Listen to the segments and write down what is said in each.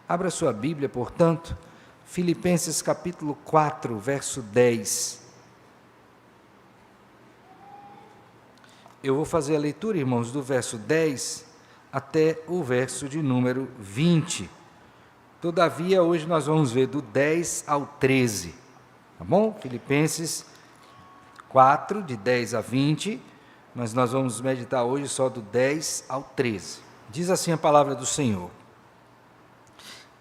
Abra sua Bíblia, portanto, Filipenses capítulo 4, verso 10. Eu vou fazer a leitura, irmãos, do verso 10 até o verso de número 20. Todavia, hoje nós vamos ver do 10 ao 13, tá bom? Filipenses 4, de 10 a 20, mas nós vamos meditar hoje só do 10 ao 13. Diz assim a palavra do Senhor: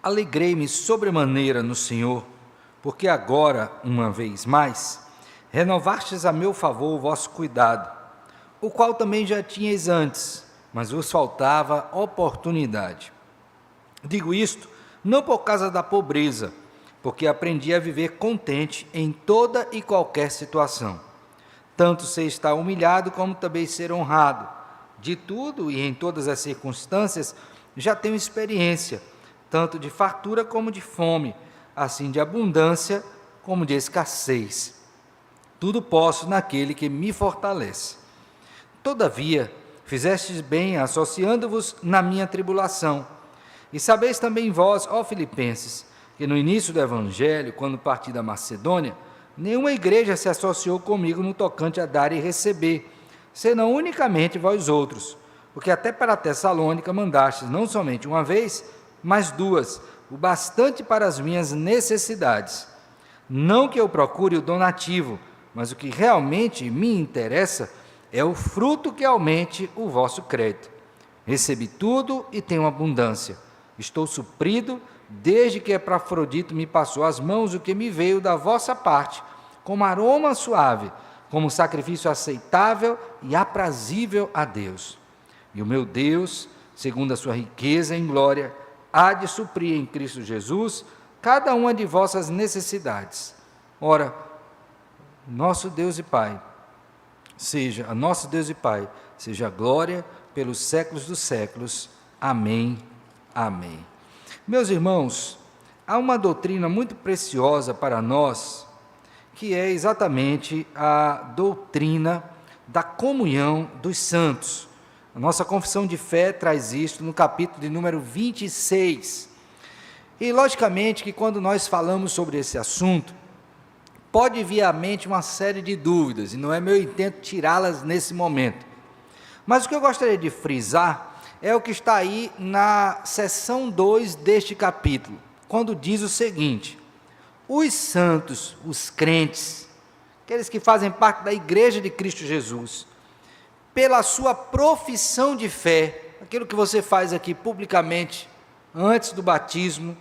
Alegrei-me sobremaneira no Senhor, porque agora, uma vez mais, renovastes a meu favor o vosso cuidado, o qual também já tinhais antes, mas vos faltava oportunidade. Digo isto não por causa da pobreza, porque aprendi a viver contente em toda e qualquer situação. Tanto sei estar humilhado, como também ser honrado. De tudo e em todas as circunstâncias já tenho experiência, tanto de fartura como de fome, assim de abundância como de escassez. Tudo posso naquele que me fortalece. Todavia, fizestes bem associando-vos na minha tribulação. E sabeis também vós, ó Filipenses, que no início do Evangelho, quando parti da Macedônia, nenhuma igreja se associou comigo no tocante a dar e receber, senão unicamente vós outros, porque até para Tessalônica mandastes não somente uma vez, mas duas, o bastante para as minhas necessidades. Não que eu procure o donativo, mas o que realmente me interessa é o fruto que aumente o vosso crédito. Recebi tudo e tenho abundância. Estou suprido, desde que Epafrodito me passou às mãos o que me veio da vossa parte, como aroma suave, como sacrifício aceitável e aprazível a Deus. E o meu Deus, segundo a sua riqueza em glória, há de suprir em Cristo Jesus cada uma de vossas necessidades. Ora, nosso Deus e Pai, seja a glória pelos séculos dos séculos. Amém. Amém. Meus irmãos, há uma doutrina muito preciosa para nós, que é exatamente a doutrina da comunhão dos santos. A nossa confissão de fé traz isto no capítulo de número 26. E, logicamente, que quando nós falamos sobre esse assunto, pode vir à mente uma série de dúvidas, e não é meu intento tirá-las nesse momento. Mas o que eu gostaria de frisar é o que está aí na seção 2 deste capítulo, quando diz o seguinte: os santos, os crentes, aqueles que fazem parte da Igreja de Cristo Jesus, pela sua profissão de fé, aquilo que você faz aqui publicamente, antes do batismo,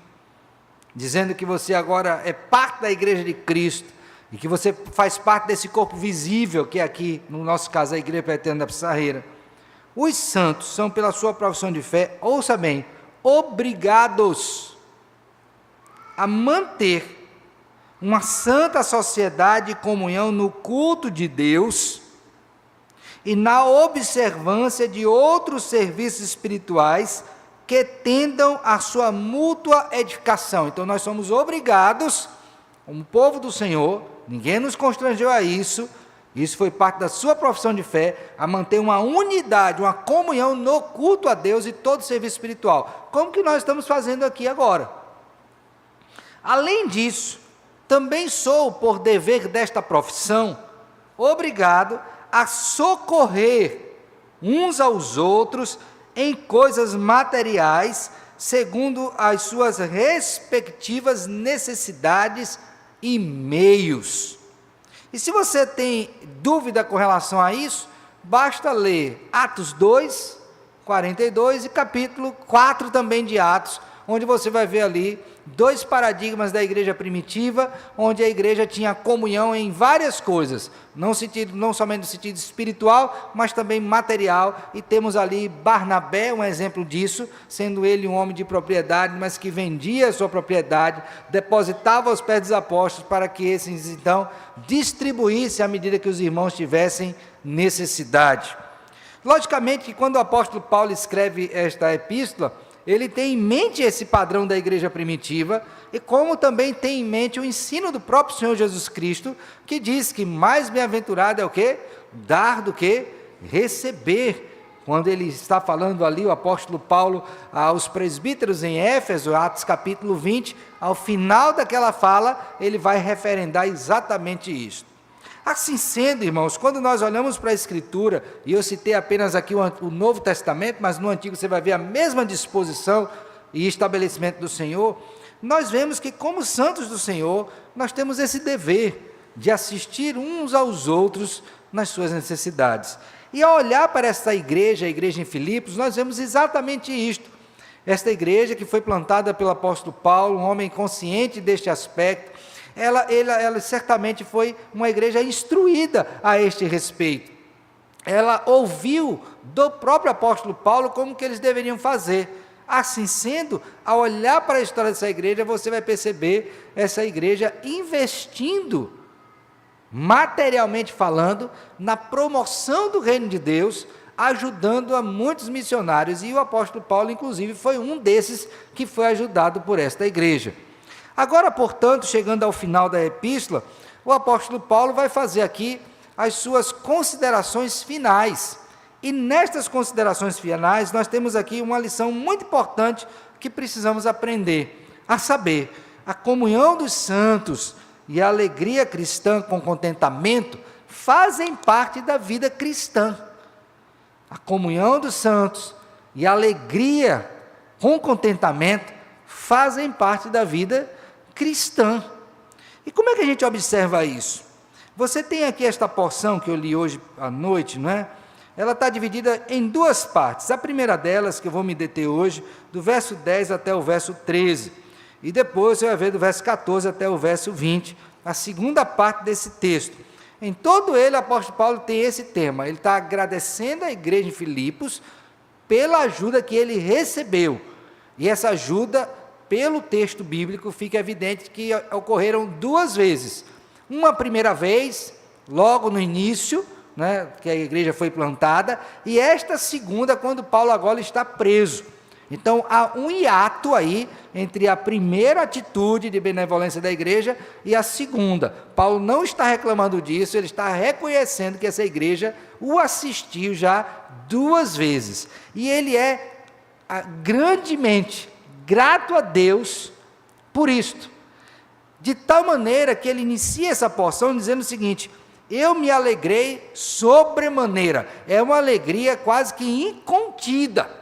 dizendo que você agora é parte da Igreja de Cristo, e que você faz parte desse corpo visível, que é aqui, no nosso caso, a Igreja Presbiteriana da Pissarreira. Os santos são, pela sua profissão de fé, ouça bem, obrigados a manter uma santa sociedade e comunhão no culto de Deus e na observância de outros serviços espirituais que tendam à sua mútua edificação. Então nós somos obrigados, como povo do Senhor, ninguém nos constrangeu a isso, isso foi parte da sua profissão de fé, a manter uma unidade, uma comunhão no culto a Deus e todo serviço espiritual, como que nós estamos fazendo aqui agora. Além disso, também sou, por dever desta profissão, obrigado a socorrer uns aos outros em coisas materiais, segundo as suas respectivas necessidades e meios. E se você tem dúvida com relação a isso, basta ler Atos 2, 42 e capítulo 4 também de Atos, onde você vai ver ali dois paradigmas da igreja primitiva, onde a igreja tinha comunhão em várias coisas, não somente no sentido espiritual, mas também material, e temos ali Barnabé, um exemplo disso, sendo ele um homem de propriedade, mas que vendia a sua propriedade, depositava aos pés dos apóstolos, para que esses então distribuíssem à medida que os irmãos tivessem necessidade. Logicamente que quando o apóstolo Paulo escreve esta epístola, ele tem em mente esse padrão da igreja primitiva, e como também tem em mente o ensino do próprio Senhor Jesus Cristo, que diz que mais bem-aventurado é o quê? Dar do que receber. quando ele está falando ali, o apóstolo Paulo, aos presbíteros em Éfeso, Atos capítulo 20, ao final daquela fala, ele vai referendar exatamente isso. Assim sendo, irmãos, quando nós olhamos para a Escritura, e eu citei apenas aqui o Novo Testamento, mas no Antigo você vai ver a mesma disposição e estabelecimento do Senhor, nós vemos que como santos do Senhor, nós temos esse dever de assistir uns aos outros nas suas necessidades. E ao olhar para esta igreja, a igreja em Filipos, nós vemos exatamente isto. Esta igreja que foi plantada pelo apóstolo Paulo, um homem consciente deste aspecto, ela certamente foi uma igreja instruída a este respeito. Ela ouviu do próprio apóstolo Paulo como que eles deveriam fazer. Assim sendo, ao olhar para a história dessa igreja, você vai perceber essa igreja investindo, materialmente falando, na promoção do reino de Deus, ajudando a muitos missionários, e o apóstolo Paulo, inclusive, foi um desses que foi ajudado por esta igreja. Agora, portanto, chegando ao final da epístola, o apóstolo Paulo vai fazer aqui as suas considerações finais, e nestas considerações finais, nós temos aqui uma lição muito importante que precisamos aprender, a saber, a comunhão dos santos e a alegria cristã com contentamento fazem parte da vida cristã. A comunhão dos santos e a alegria com contentamento fazem parte da vida cristã. E como é que a gente observa isso? Você tem aqui esta porção que eu li hoje à noite, não é? Ela está dividida em duas partes. A primeira delas, que eu vou me deter hoje, do verso 10 até o verso 13. E depois você vai ver do verso 14 até o verso 20, a segunda parte desse texto. Em todo ele, o apóstolo Paulo tem esse tema. Ele está agradecendo à igreja em Filipos pela ajuda que ele recebeu. E essa ajuda, pelo texto bíblico, fica evidente que ocorreram duas vezes. Uma primeira vez, logo no início, né, que a igreja foi plantada, e esta segunda, quando Paulo agora está preso. Então, há um hiato aí entre a primeira atitude de benevolência da igreja e a segunda. Paulo não está reclamando disso, ele está reconhecendo que essa igreja o assistiu já duas vezes. E ele é grandemente grato a Deus por isto. De tal maneira que ele inicia essa porção dizendo o seguinte: eu me alegrei sobremaneira. É uma alegria quase que incontida.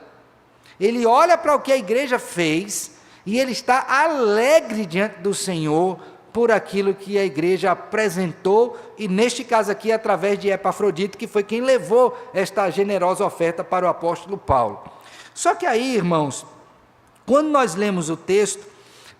Ele olha para o que a igreja fez e ele está alegre diante do Senhor por aquilo que a igreja apresentou, e neste caso aqui através de Epafrodito, que foi quem levou esta generosa oferta para o apóstolo Paulo. Só que aí, irmãos, quando nós lemos o texto,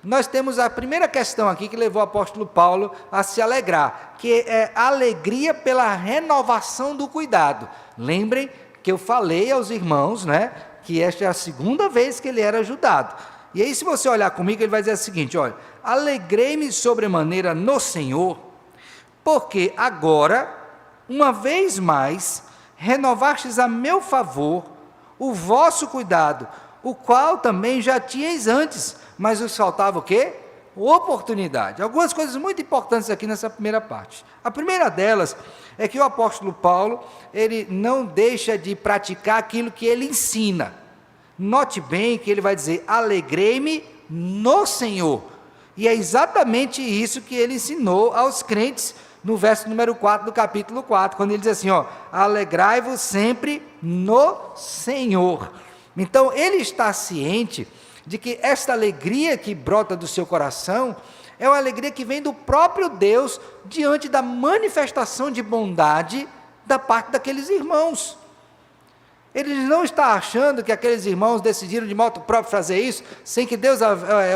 nós temos a primeira questão aqui que levou o apóstolo Paulo a se alegrar, que é a alegria pela renovação do cuidado. Lembrem que eu falei aos irmãos, né, que esta é a segunda vez que ele era ajudado. E aí, se você olhar comigo, ele vai dizer o seguinte: olha, alegrei-me sobremaneira no Senhor, porque agora, uma vez mais, renovastes a meu favor o vosso cuidado, o qual também já tinhais antes, mas vos faltava o quê? Oportunidade. Algumas coisas muito importantes aqui nessa primeira parte. A primeira delas é que o apóstolo Paulo, ele não deixa de praticar aquilo que ele ensina. Note bem que ele vai dizer: alegrei-me no Senhor. E é exatamente isso que ele ensinou aos crentes no verso número 4 do capítulo 4, quando ele diz assim, ó: alegrai-vos sempre no Senhor. Então ele está ciente de que esta alegria que brota do seu coração é uma alegria que vem do próprio Deus diante da manifestação de bondade da parte daqueles irmãos. Ele não está achando que aqueles irmãos decidiram de modo próprio fazer isso, sem que Deus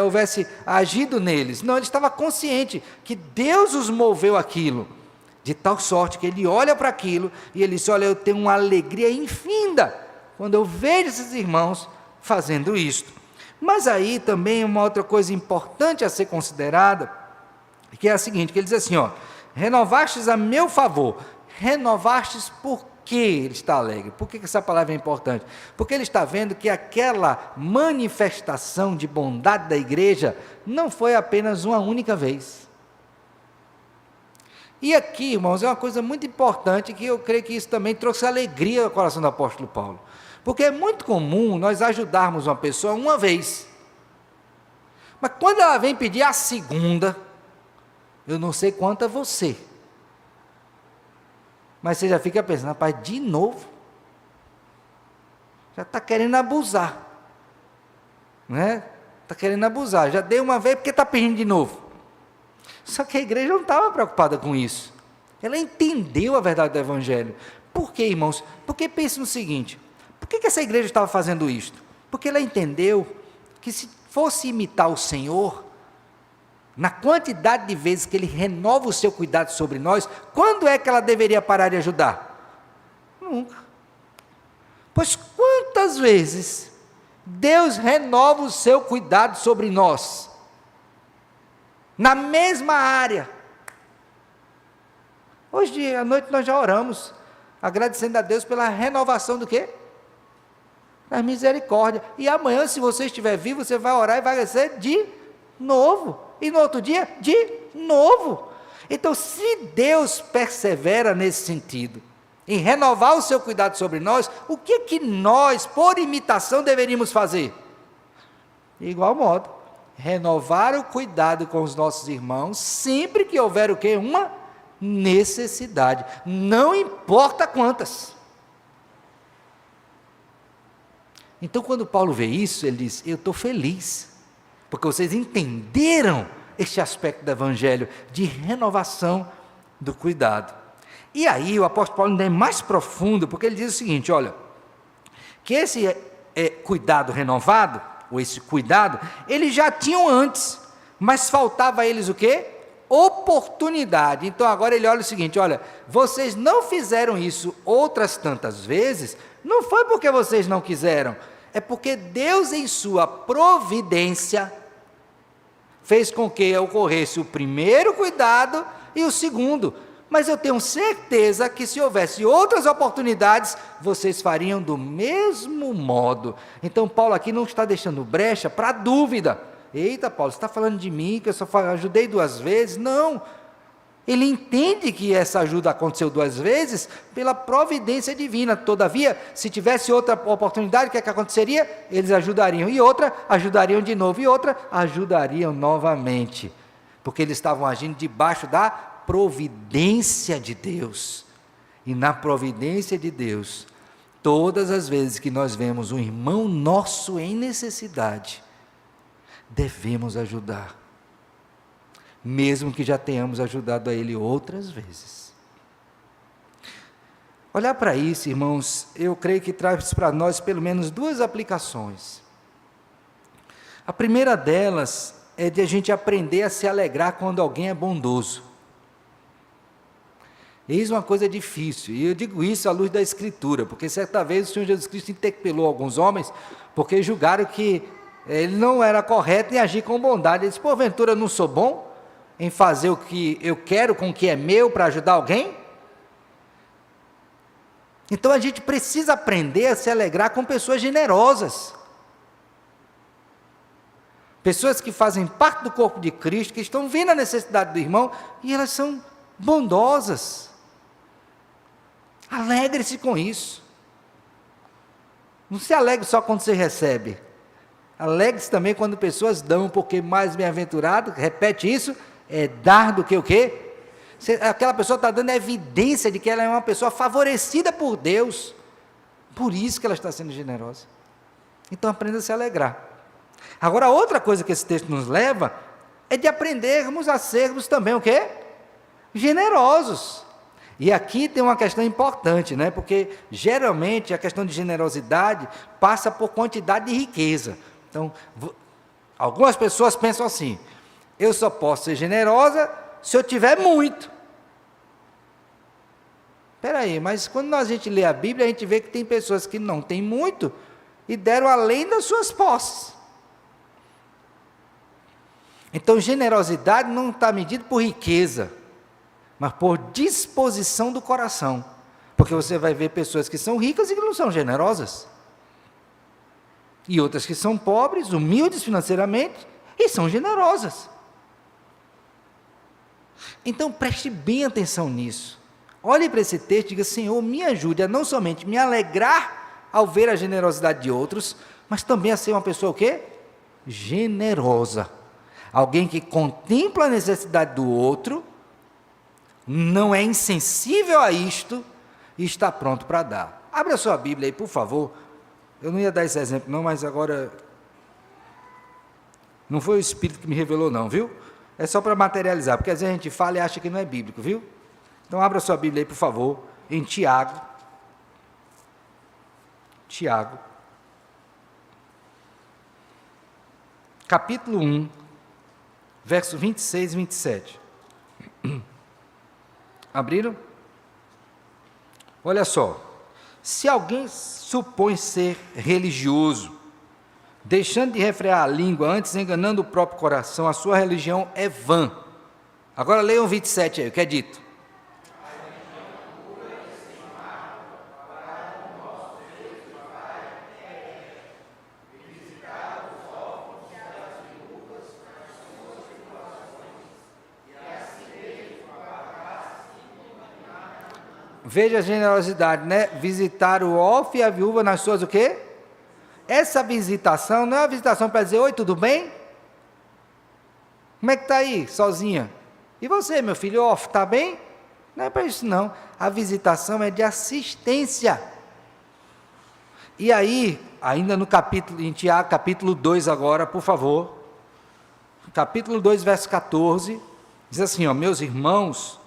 houvesse agido neles. Não, ele estava consciente que Deus os moveu aquilo, de tal sorte que ele olha para aquilo e ele diz: olha, eu tenho uma alegria infinda quando eu vejo esses irmãos fazendo isto. Mas aí também uma outra coisa importante a ser considerada, que é a seguinte, que ele diz assim, ó: renovastes a meu favor. Renovastes por que ele está alegre? Por que essa palavra é importante? Porque ele está vendo que aquela manifestação de bondade da igreja não foi apenas uma única vez. E aqui, irmãos, é uma coisa muito importante, que eu creio que isso também trouxe alegria ao coração do apóstolo Paulo. Porque é muito comum nós ajudarmos uma pessoa uma vez, mas quando ela vem pedir a segunda, eu não sei quanto a você, mas você já fica pensando, rapaz, de novo? Já está querendo abusar, né? Está querendo abusar, já deu uma vez porque está pedindo de novo. Só que a igreja não estava preocupada com isso, ela entendeu a verdade do Evangelho. Por quê, irmãos? Porque pense no seguinte, por que essa igreja estava fazendo isto? Porque ela entendeu que se fosse imitar o Senhor, na quantidade de vezes que Ele renova o seu cuidado sobre nós, quando é que ela deveria parar de ajudar? Nunca. Pois quantas vezes Deus renova o seu cuidado sobre nós? Na mesma área. Hoje à noite nós já oramos, agradecendo a Deus pela renovação do quê? Da misericórdia. E amanhã, se você estiver vivo, você vai orar e vai agradecer de novo. E no outro dia, de novo. Então, se Deus persevera nesse sentido, em renovar o seu cuidado sobre nós, o que nós, por imitação, deveríamos fazer? De igual modo, renovar o cuidado com os nossos irmãos, sempre que houver o quê? Uma necessidade, não importa quantas. Então, quando Paulo vê isso, ele diz, eu estou feliz, porque vocês entenderam este aspecto do Evangelho, de renovação do cuidado. E aí o apóstolo Paulo ainda é mais profundo, porque ele diz o seguinte, olha, que esse cuidado renovado, ou esse cuidado, eles já tinham antes, mas faltava a eles o quê? Oportunidade. Então agora ele olha o seguinte, olha, vocês não fizeram isso outras tantas vezes, não foi porque vocês não quiseram, é porque Deus em sua providência fez com que ocorresse o primeiro cuidado e o segundo, mas eu tenho certeza que se houvesse outras oportunidades, vocês fariam do mesmo modo. Então Paulo aqui não está deixando brecha para dúvida. Eita Paulo, você está falando de mim, que eu só ajudei 2 vezes? Não, ele entende que essa ajuda aconteceu 2 vezes pela providência divina. Todavia, se tivesse outra oportunidade, o que aconteceria? Eles ajudariam, e outra, ajudariam de novo, e outra, ajudariam novamente, porque eles estavam agindo debaixo da providência de Deus. E na providência de Deus, todas as vezes que nós vemos um irmão nosso em necessidade, devemos ajudar, mesmo que já tenhamos ajudado a ele outras vezes. Olhar para isso, irmãos, eu creio que traz para nós pelo menos 2 aplicações. A primeira delas é de a gente aprender a se alegrar quando alguém é bondoso. Eis uma coisa difícil, e eu digo isso à luz da Escritura, porque certa vez o Senhor Jesus Cristo interpelou alguns homens, porque julgaram que ele não era correto em agir com bondade. Ele disse, porventura eu não sou bom em fazer o que eu quero com o que é meu para ajudar alguém? Então a gente precisa aprender a se alegrar com pessoas generosas, pessoas que fazem parte do corpo de Cristo, que estão vendo a necessidade do irmão, e elas são bondosas. Alegre-se com isso. Não se alegre só quando você recebe, alegre-se também quando pessoas dão, porque mais bem-aventurado, repete isso, é dar do que o quê? Aquela pessoa está dando evidência de que ela é uma pessoa favorecida por Deus, por isso que ela está sendo generosa. Então aprenda a se alegrar. Agora, outra coisa que esse texto nos leva, é de aprendermos a sermos também o quê? Generosos. E aqui tem uma questão importante, né? Porque geralmente a questão de generosidade passa por quantidade de riqueza. Então, algumas pessoas pensam assim, eu só posso ser generosa se eu tiver muito. Espera aí, mas quando a gente lê a Bíblia, a gente vê que tem pessoas que não têm muito e deram além das suas posses. Então, generosidade não está medida por riqueza, mas por disposição do coração. Porque você vai ver pessoas que são ricas e que não são generosas. E outras que são pobres, humildes financeiramente, e são generosas. Então preste bem atenção nisso. Olhe para esse texto e diga, Senhor, me ajude a não somente me alegrar ao ver a generosidade de outros, mas também a ser uma pessoa o quê? Generosa. Alguém que contempla a necessidade do outro, não é insensível a isto e está pronto para dar. Abra sua Bíblia aí, por favor. Eu não ia dar esse exemplo não, mas agora não foi o Espírito que me revelou não, viu? É só para materializar, porque às vezes a gente fala e acha que não é bíblico, viu? Então abra sua Bíblia aí, por favor, em Tiago. Tiago. Capítulo 1, verso 26 e 27. Abriram? Olha só. Se alguém supõe ser religioso, deixando de refrear a língua, antes enganando o próprio coração, a sua religião é vã. Agora leiam o 27 aí, o que é dito. Veja a generosidade, né? Visitar o órfão e a viúva nas suas o quê? Essa visitação não é uma visitação para dizer, oi, tudo bem? Como é que está aí, sozinha? E você, meu filho, órfão, está bem? Não é para isso não. A visitação é de assistência. E aí, ainda no capítulo, em Tiago, capítulo 2 agora, por favor. Capítulo 2, verso 14, diz assim, ó, meus irmãos,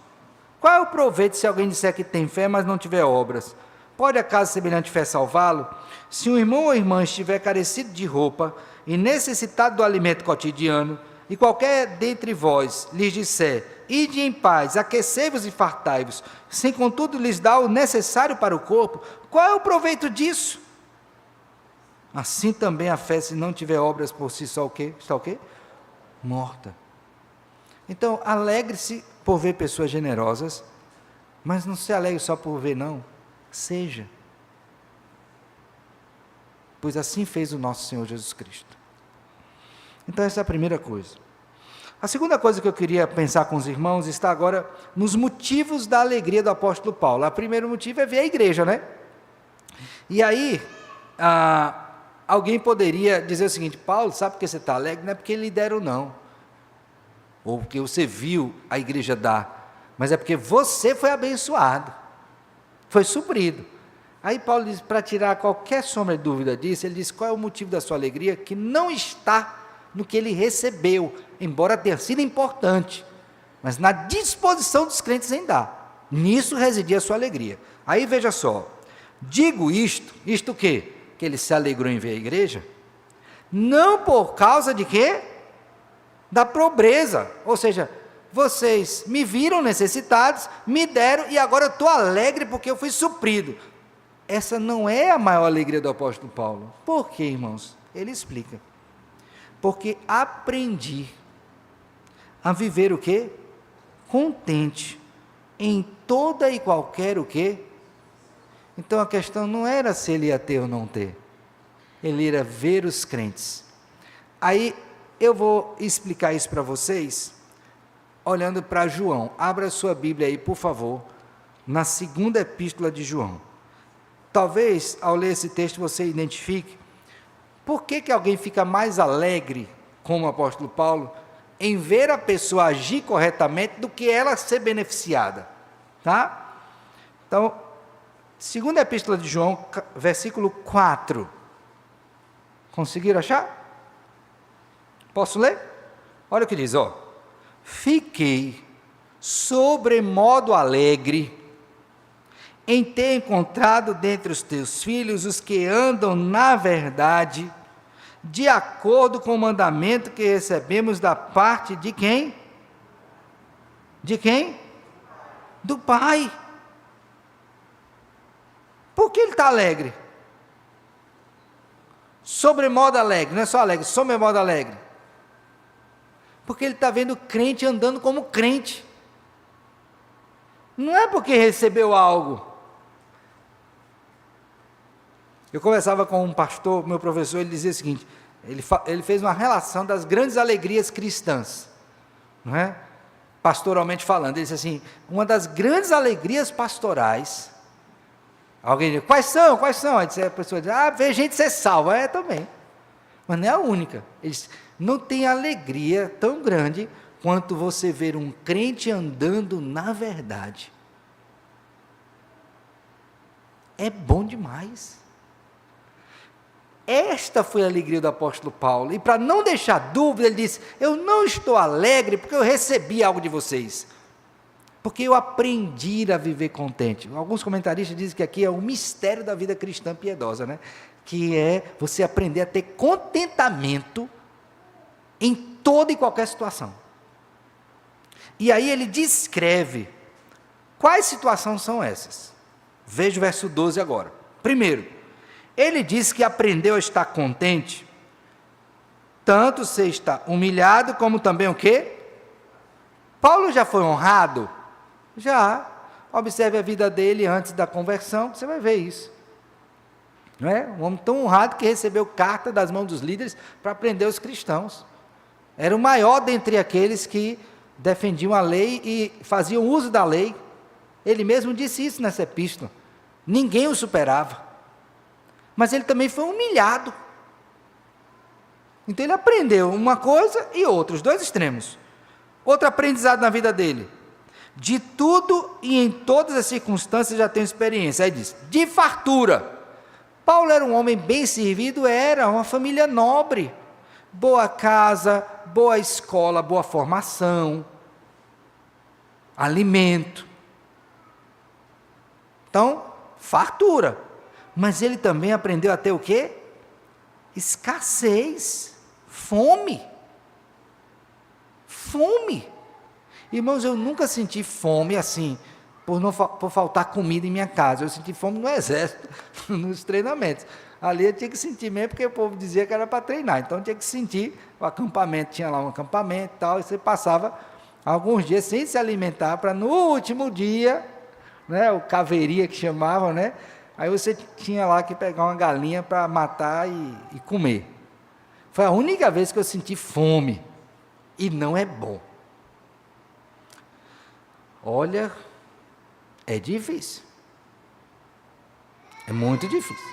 qual é o proveito se alguém disser que tem fé, mas não tiver obras? Pode acaso semelhante fé salvá-lo? Se um irmão ou irmã estiver carecido de roupa e necessitado do alimento cotidiano, e qualquer dentre vós lhes disser, ide em paz, aquecei-vos e fartai-vos, sem contudo lhes dar o necessário para o corpo, qual é o proveito disso? Assim também a fé, se não tiver obras por si só, o quê? Está o quê? Morta. Então, alegre-se por ver pessoas generosas, mas não se alegre só por ver, não. Seja. Pois assim fez o nosso Senhor Jesus Cristo. Então, essa é a primeira coisa. A segunda coisa que eu queria pensar com os irmãos está agora nos motivos da alegria do apóstolo Paulo. O primeiro motivo é ver a igreja, né? E aí, alguém poderia dizer o seguinte, Paulo, sabe por que você está alegre? Não é porque lhe deram, não. Ou porque você viu a igreja dar, mas é porque você foi abençoado, foi suprido. Aí Paulo diz, para tirar qualquer sombra de dúvida disso, ele diz, qual é o motivo da sua alegria? Que não está no que ele recebeu, embora tenha sido importante, mas na disposição dos crentes em dar, nisso residia a sua alegria. Aí veja só, digo isto o quê? Que ele se alegrou em ver a igreja, não por causa de quê? Da pobreza, ou seja, vocês me viram necessitados, me deram e agora eu estou alegre porque eu fui suprido. Essa não é a maior alegria do apóstolo Paulo. Por quê, irmãos? Ele explica. Porque aprendi a viver o quê? Contente em toda e qualquer o quê? Então a questão não era se ele ia ter ou não ter. Ele ia ver os crentes. Aí eu vou explicar isso para vocês, olhando para João. Abra sua Bíblia aí, por favor, na segunda epístola de João. Talvez, ao ler esse texto, você identifique por que alguém fica mais alegre, como o apóstolo Paulo, em ver a pessoa agir corretamente do que ela ser beneficiada. Tá? Então, segunda epístola de João, versículo 4. Conseguiram achar? Posso ler? Olha o que diz, ó. Fiquei sobremodo alegre em ter encontrado dentre os teus filhos os que andam na verdade, de acordo com o mandamento que recebemos da parte de quem? De quem? Do Pai. Por que ele está alegre? Sobremodo alegre, não é só alegre, sobremodo alegre. Porque ele está vendo crente andando como crente. Não é porque recebeu algo. Eu conversava com um pastor, meu professor, ele dizia o seguinte, ele fez uma relação das grandes alegrias cristãs, não é? Pastoralmente falando, ele disse assim, uma das grandes alegrias pastorais Alguém diz, quais são? Aí a pessoa diz, vê gente ser salva. É também. Mas não é a única. Eles não têm alegria tão grande quanto você ver um crente andando na verdade. É bom demais. Esta foi a alegria do apóstolo Paulo. E para não deixar dúvida, ele disse, eu não estou alegre porque eu recebi algo de vocês. Porque eu aprendi a viver contente. Alguns comentaristas dizem que aqui é o mistério da vida cristã piedosa, né? Que é você aprender a ter contentamento em toda e qualquer situação. E aí ele descreve quais situações são essas. Veja o verso 12 agora. Primeiro, ele diz que aprendeu a estar contente, tanto se está humilhado, como também o quê? Paulo já foi honrado? Já. Observe a vida dele antes da conversão, você vai ver isso. Não é? Um homem tão honrado que recebeu carta das mãos dos líderes para prender os cristãos. Era o maior dentre aqueles que defendiam a lei e faziam uso da lei. Ele mesmo disse isso nessa epístola. Ninguém o superava. Mas ele também foi humilhado. Então ele aprendeu uma coisa e outra, os dois extremos. Outro aprendizado na vida dele. De tudo e em todas as circunstâncias já tenho experiência. Aí diz, de fartura. Paulo era um homem bem servido, era uma família nobre. Boa casa, boa escola, boa formação, alimento. Então, fartura. Mas ele também aprendeu a ter o quê? Escassez, fome. Fome. Irmãos, eu nunca senti fome assim, por faltar comida em minha casa. Eu senti fome no exército, nos treinamentos. Ali eu tinha que sentir mesmo, porque o povo dizia que era para treinar. Então eu tinha que sentir, o acampamento, tinha lá um acampamento e tal, e você passava alguns dias sem se alimentar, para no último dia, né, o caveiria que chamavam, né? Aí você tinha lá que pegar uma galinha para matar e comer. Foi a única vez que eu senti fome. E não é bom. Olha, é difícil. É muito difícil.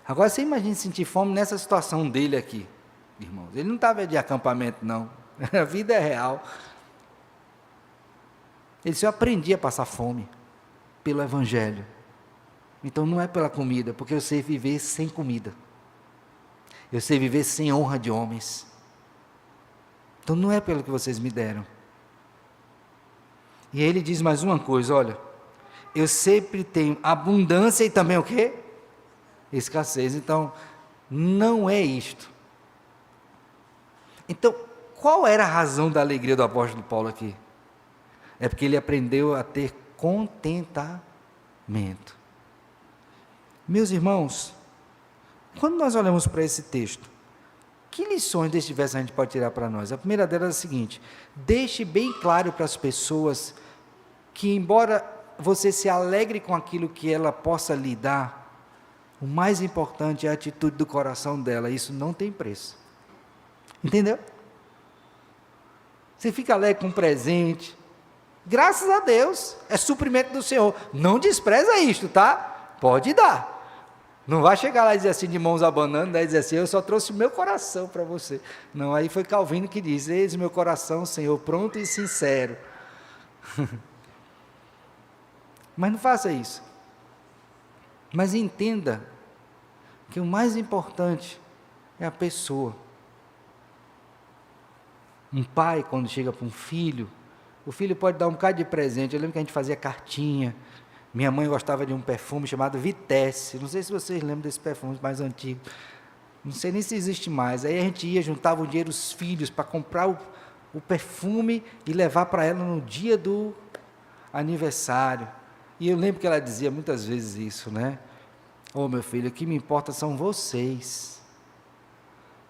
Agora você imagina sentir fome nessa situação dele aqui, irmãos. Ele não estava de acampamento, não. A vida é real. Ele só aprendia a passar fome pelo Evangelho. Então não é pela comida, porque eu sei viver sem comida. Eu sei viver sem honra de homens. Então não é pelo que vocês me deram. E ele diz mais uma coisa, olha, eu sempre tenho abundância e também o quê? Escassez. Então, não é isto. Então, qual era a razão da alegria do apóstolo Paulo aqui? É porque ele aprendeu a ter contentamento. Meus irmãos, quando nós olhamos para esse texto, que lições deste verso a gente pode tirar para nós? A primeira delas é a seguinte: deixe bem claro para as pessoas que, embora você se alegre com aquilo que ela possa lhe dar, o mais importante é a atitude do coração dela. Isso não tem preço. Entendeu? Você fica alegre com um presente, graças a Deus, é suprimento do Senhor. Não despreza isto, tá? Pode dar. Não vai chegar lá e dizer assim, de mãos abanando, e dizer assim, eu só trouxe o meu coração para você. Não, aí foi Calvino que diz, eis o meu coração, Senhor, pronto e sincero. Mas não faça isso. Mas entenda que o mais importante é a pessoa. Um pai, quando chega para um filho, o filho pode dar um bocado de presente. Eu lembro que a gente fazia cartinha. Minha mãe gostava de um perfume chamado Vitesse. Não sei se vocês lembram desse perfume mais antigo. Não sei nem se existe mais. Aí a gente ia, juntava o dinheiro dos filhos para comprar o perfume e levar para ela no dia do aniversário. E eu lembro que ela dizia muitas vezes isso, né? Ô meu filho, o que me importa são vocês.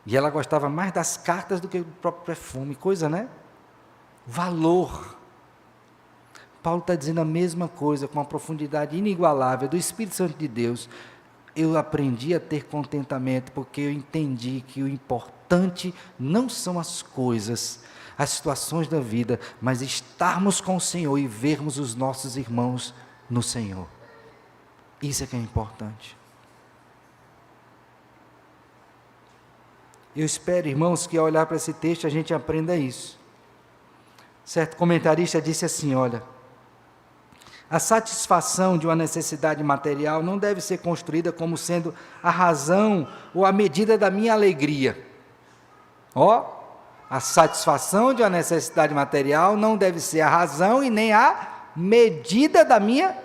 E ela gostava mais das cartas do que do próprio perfume. Coisa, né? Valor. Paulo está dizendo a mesma coisa, com uma profundidade inigualável, do Espírito Santo de Deus. Eu aprendi a ter contentamento, porque eu entendi que o importante não são as coisas, as situações da vida, mas estarmos com o Senhor e vermos os nossos irmãos no Senhor. Isso é que é importante. Eu espero, irmãos, que ao olhar para esse texto a gente aprenda isso. Certo comentarista disse assim, olha, a satisfação de uma necessidade material não deve ser construída como sendo a razão ou a medida da minha alegria. A satisfação de uma necessidade material não deve ser a razão e nem a medida da minha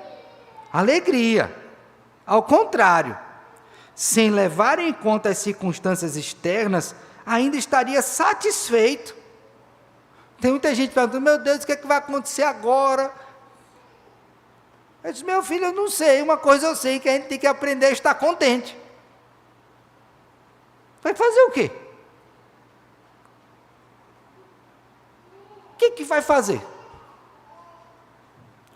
alegria. Ao contrário, sem levar em conta as circunstâncias externas, ainda estaria satisfeito. Tem muita gente perguntando, meu Deus, o que é que vai acontecer agora? Eu disse, meu filho, eu não sei, uma coisa eu sei, que a gente tem que aprender a estar contente. Vai fazer o quê? O que vai fazer?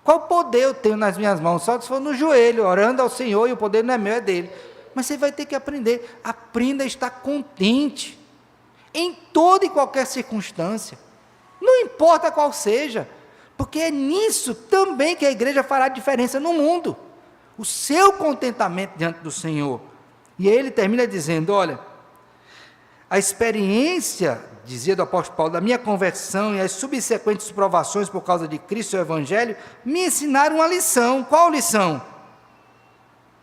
Qual poder eu tenho nas minhas mãos? Só se for no joelho, orando ao Senhor, e o poder não é meu, é dele. Mas você vai ter que aprender, aprenda a estar contente, em toda e qualquer circunstância, não importa qual seja, porque é nisso também que a igreja fará diferença no mundo, o seu contentamento diante do Senhor. E aí ele termina dizendo, olha, a experiência, dizia do apóstolo Paulo, da minha conversão e as subsequentes provações por causa de Cristo e o Evangelho, me ensinaram uma lição. Qual lição?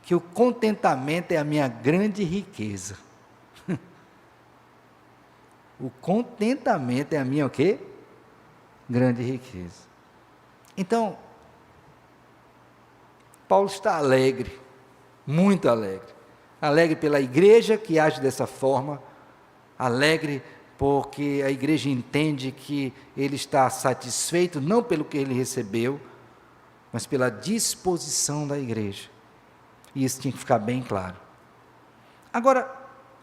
Que o contentamento é a minha grande riqueza. O contentamento é a minha o quê? Grande riqueza. Então, Paulo está alegre, muito alegre. Alegre pela igreja que age dessa forma, alegre porque a igreja entende que ele está satisfeito não pelo que ele recebeu, mas pela disposição da igreja. E isso tinha que ficar bem claro. Agora,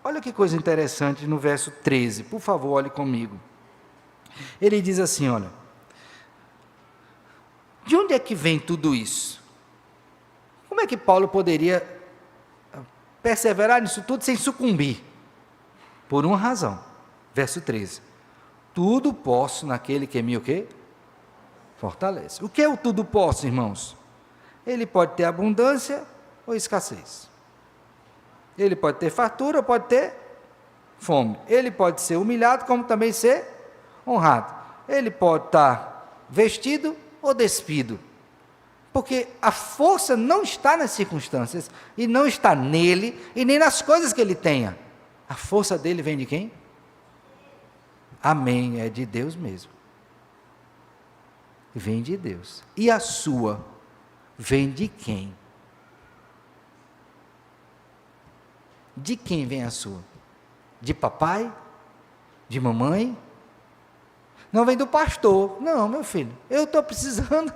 olha que coisa interessante no verso 13, por favor, olhe comigo. Ele diz assim, olha, de onde é que vem tudo isso? Como é que Paulo poderia perseverar nisso tudo sem sucumbir? Por uma razão, verso 13, tudo posso naquele que me o quê? Fortalece. O que é o tudo posso, irmãos? Ele pode ter abundância ou escassez. Ele pode ter fartura ou pode ter fome. Ele pode ser humilhado como também ser honrado. Ele pode estar vestido ou despido. Porque a força não está nas circunstâncias, e não está nele, e nem nas coisas que ele tenha. A força dele vem de quem? Amém, é de Deus mesmo. Vem de Deus. E a sua vem de quem? De quem vem a sua? De papai? De mamãe? Não vem do pastor. Não, meu filho, eu estou precisando.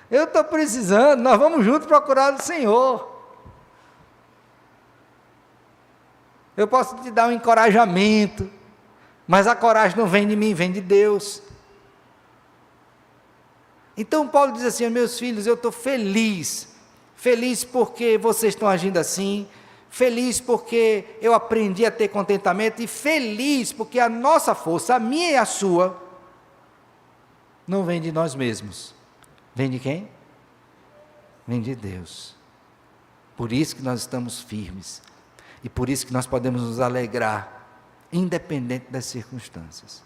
Eu estou precisando, nós vamos juntos procurar o Senhor. Eu posso te dar um encorajamento, mas a coragem não vem de mim, vem de Deus. Então Paulo diz assim, meus filhos, eu estou feliz porque vocês estão agindo assim, feliz porque eu aprendi a ter contentamento, e feliz porque a nossa força, a minha e a sua, não vem de nós mesmos. Vem de quem? Vem de Deus. Por isso que nós estamos firmes, e por isso que nós podemos nos alegrar, independente das circunstâncias.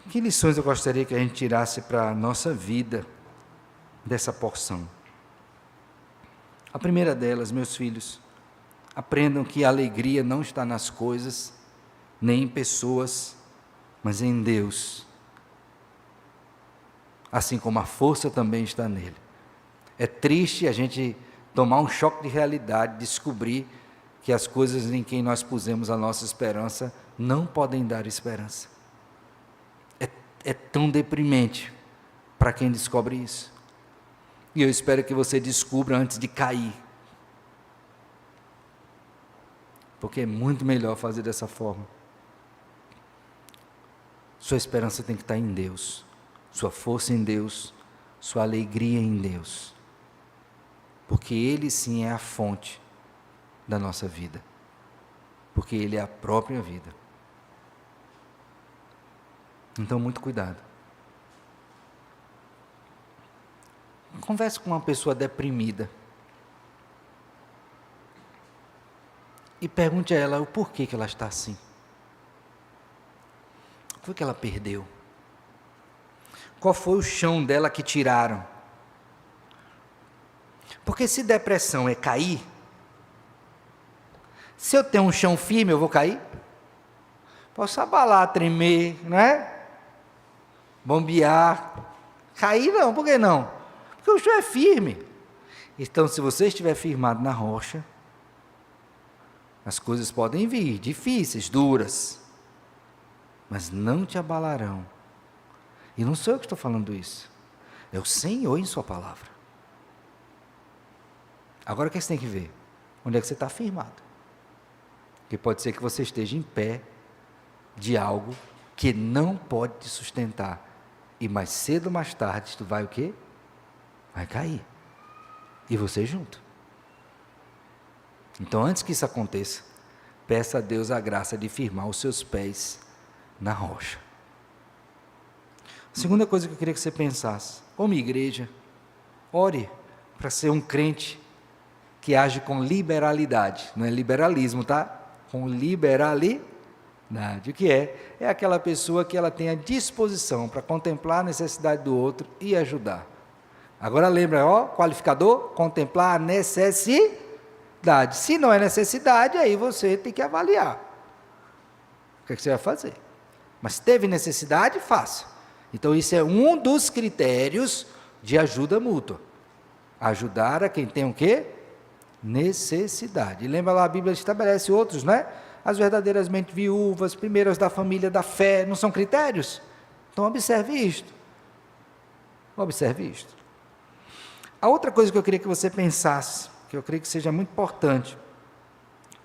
Que lições eu gostaria que a gente tirasse para a nossa vida dessa porção? A primeira delas, meus filhos, aprendam que a alegria não está nas coisas, nem em pessoas, mas em Deus. Assim como a força também está nele. É triste a gente tomar um choque de realidade, descobrir que as coisas em quem nós pusemos a nossa esperança não podem dar esperança. É tão deprimente para quem descobre isso. E eu espero que você descubra antes de cair. Porque é muito melhor fazer dessa forma. Sua esperança tem que estar em Deus. Sua força em Deus. Sua alegria em Deus. Porque Ele sim é a fonte da nossa vida. Porque Ele é a própria vida. Então, muito cuidado. Converse com uma pessoa deprimida. E pergunte a ela o porquê que ela está assim. O que foi que ela perdeu? Qual foi o chão dela que tiraram? Porque se depressão é cair, se eu tenho um chão firme, eu vou cair? Posso abalar, tremer, não é? Bombear. Cair não, por que não? Porque o chão é firme. Então, se você estiver firmado na rocha, as coisas podem vir, difíceis, duras, mas não te abalarão. E não sou eu que estou falando isso, é o Senhor em sua palavra. Agora o que você tem que ver? Onde é que você está firmado? Porque pode ser que você esteja em pé de algo que não pode te sustentar. E mais cedo ou mais tarde, tu vai o quê? Vai cair. E você junto. Então, antes que isso aconteça, peça a Deus a graça de firmar os seus pés na rocha. A segunda coisa que eu queria que você pensasse, como igreja, ore para ser um crente que age com liberalidade. Não é liberalismo, tá? Com liberalidade. O que é? É aquela pessoa que ela tem a disposição para contemplar a necessidade do outro e ajudar. Agora lembra, qualificador, contemplar a necessidade. Se não é necessidade, aí você tem que avaliar. O que você vai fazer? Mas teve necessidade, faça. Então isso é um dos critérios de ajuda mútua. Ajudar a quem tem o quê? Necessidade. E lembra lá, a Bíblia estabelece outros, né? As verdadeiramente viúvas, primeiras da família da fé, não são critérios? Então observe isto. Observe isto. A outra coisa que eu queria que você pensasse, que eu creio que seja muito importante,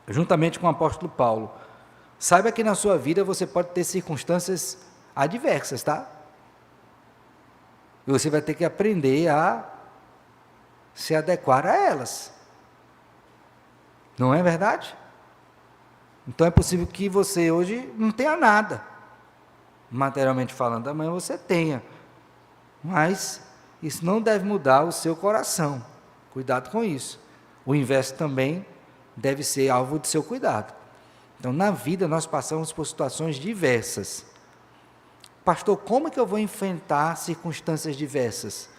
juntamente com o apóstolo Paulo, saiba que na sua vida você pode ter circunstâncias adversas, tá? E você vai ter que aprender a se adequar a elas. Não é verdade? Então é possível que você hoje não tenha nada, materialmente falando, amanhã você tenha, mas isso não deve mudar o seu coração, cuidado com isso. O inverso também deve ser alvo de seu cuidado. Então na vida nós passamos por situações diversas. Pastor, como é que eu vou enfrentar circunstâncias diversas?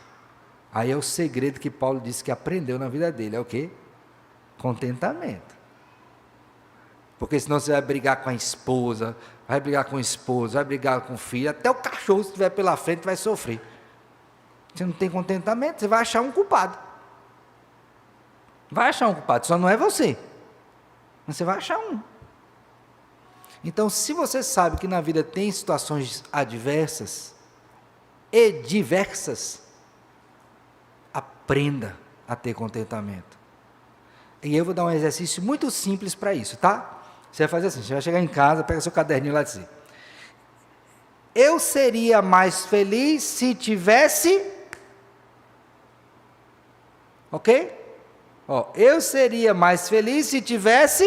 Aí é o segredo que Paulo disse que aprendeu na vida dele, é o quê? Contentamento. Porque senão você vai brigar com a esposa, vai brigar com o esposo, vai brigar com o filho, até o cachorro, se estiver pela frente, vai sofrer. Você não tem contentamento, você vai achar um culpado. Vai achar um culpado, só não é você. Mas você vai achar um. Então, se você sabe que na vida tem situações adversas e diversas, aprenda a ter contentamento. E eu vou dar um exercício muito simples para isso, tá? Você vai fazer assim, você vai chegar em casa, pega seu caderninho lá e dizer: eu seria mais feliz se tivesse... Ok? Eu seria mais feliz se tivesse...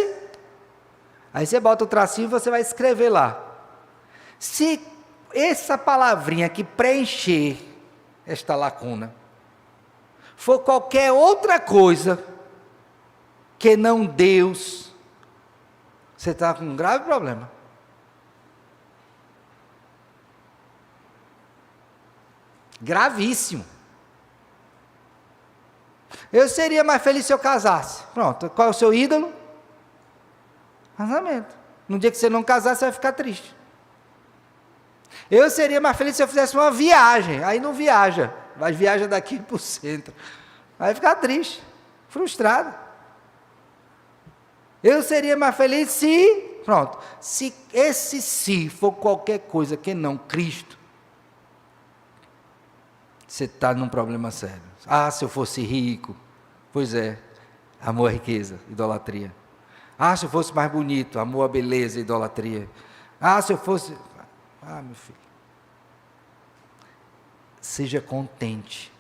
Aí você bota o tracinho e você vai escrever lá. Se essa palavrinha que preencher esta lacuna for qualquer outra coisa que não Deus, você está com um grave problema. Gravíssimo. Eu seria mais feliz se eu casasse. Pronto, qual é o seu ídolo? Casamento. No dia que você não casar, você vai ficar triste. Eu seria mais feliz se eu fizesse uma viagem. Aí não viaja, mas viaja daqui para o centro. Vai ficar triste, frustrado. Eu seria mais feliz se... Pronto. Se esse "se" for qualquer coisa que não Cristo, você está num problema sério. Ah, se eu fosse rico. Pois é, amor à riqueza, idolatria. Ah, se eu fosse mais bonito, amor à beleza, idolatria. Ah, se eu fosse... Ah, meu filho. Seja contente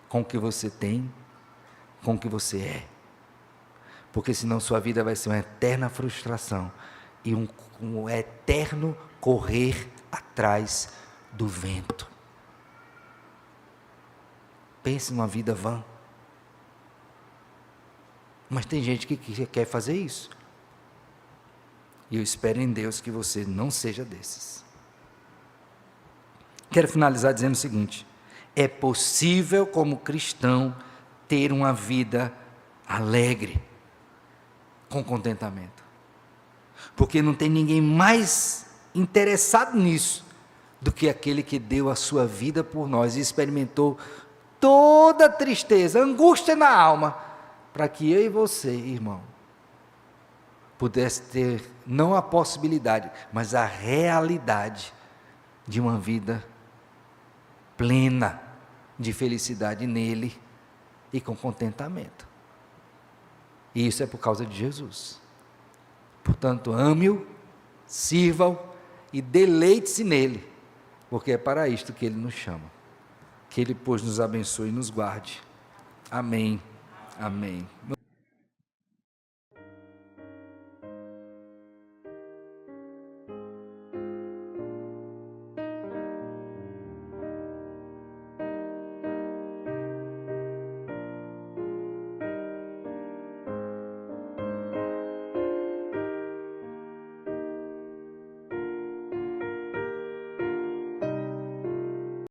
com o que você tem, com o que você é. Porque senão sua vida vai ser uma eterna frustração e um eterno correr atrás do vento. Pense numa vida vã. Mas tem gente que quer fazer isso. E eu espero em Deus que você não seja desses. Quero finalizar dizendo o seguinte: é possível, como cristão, ter uma vida alegre, com contentamento. Porque não tem ninguém mais interessado nisso do que aquele que deu a sua vida por nós e experimentou toda a tristeza, angústia na alma, para que eu e você, irmão, pudesse ter não a possibilidade, mas a realidade de uma vida plena de felicidade nele e com contentamento. E isso é por causa de Jesus. Portanto, ame-o, sirva-o e deleite-se nele, porque é para isto que ele nos chama. Que ele, pois, nos abençoe e nos guarde. Amém. Amém.